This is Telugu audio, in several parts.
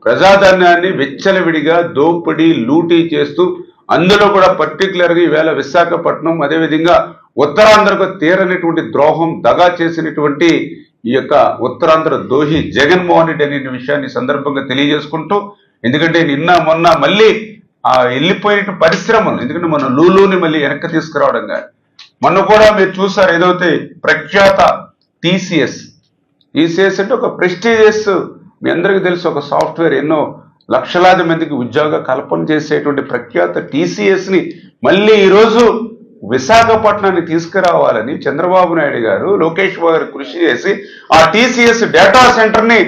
ప్రజాధనాన్ని విచ్చలవిడిగా దోపిడీ లూటీ చేస్తూ అందులో కూడా పర్టికులర్గా ఈవేళ విశాఖపట్నం అదేవిధంగా ఉత్తరాంధ్రకు తీరనటువంటి ద్రోహం దగా చేసినటువంటి ఈ యొక్క ఉత్తరాంధ్ర దోహి జగన్మోహన్ రెడ్డి అనే విషయాన్ని సందర్భంగా తెలియజేసుకుంటూ, ఎందుకంటే నిన్న మొన్న మళ్ళీ వెళ్ళిపోయిన పరిశ్రమలు, ఎందుకంటే మన లూలుని మళ్ళీ వెనక్కి తీసుకురావడం కానీ, మొన్న కూడా మీరు చూసారు ఏదైతే ప్రఖ్యాత టీసీఎస్ అంటే ఒక ప్రెస్టీజియస్, మీ అందరికీ తెలుసు, ఒక సాఫ్ట్వేర్ ఎన్నో లక్షలాది మందికి ఉద్యోగ కల్పన చేసేటువంటి ప్రఖ్యాత టీసీఎస్ని మళ్ళీ ఈరోజు విశాఖపట్నాన్ని తీసుకురావాలని చంద్రబాబు నాయుడు గారు, లోకేష్ బాబు గారు కృషి చేసి ఆ టీసీఎస్ డేటా సెంటర్ని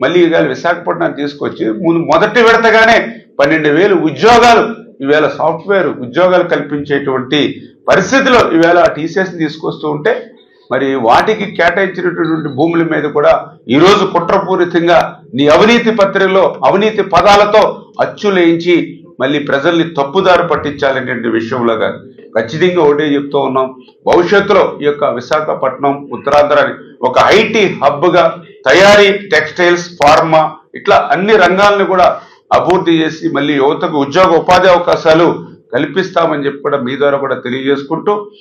మళ్ళీ ఇవాళ విశాఖపట్నాన్ని తీసుకొచ్చి మొదటి విడతగానే 12,000 ఉద్యోగాలు ఈవేళ సాఫ్ట్వేర్ ఉద్యోగాలు కల్పించేటువంటి పరిస్థితిలో ఈవేళ ఆ టీసీఎస్ని తీసుకొస్తూ ఉంటే, మరి వాటికి కేటాయించినటువంటి భూముల మీద కూడా ఈరోజు కుట్రపూరితంగా నీ అవినీతి పత్రికలో అవినీతి పదాలతో అచ్చులేయించి మళ్ళీ ప్రజల్ని తప్పుదారి పట్టించాలనే విషయంలో ఖచ్చితంగా ఒకటే చెప్తూ ఉన్నాం. భవిష్యత్తులో ఈ యొక్క విశాఖపట్నం ఉత్తరాంధ్రాన్ని ఒక ఐటీ హబ్గా తయారీ, టెక్స్టైల్స్, ఫార్మా ఇట్లా అన్ని రంగాలను కూడా అభివృద్ధి చేసి మళ్ళీ యువతకు ఉద్యోగ ఉపాధి అవకాశాలు కల్పిస్తామని చెప్పి కూడా మీ ద్వారా కూడా తెలియజేసుకుంటూ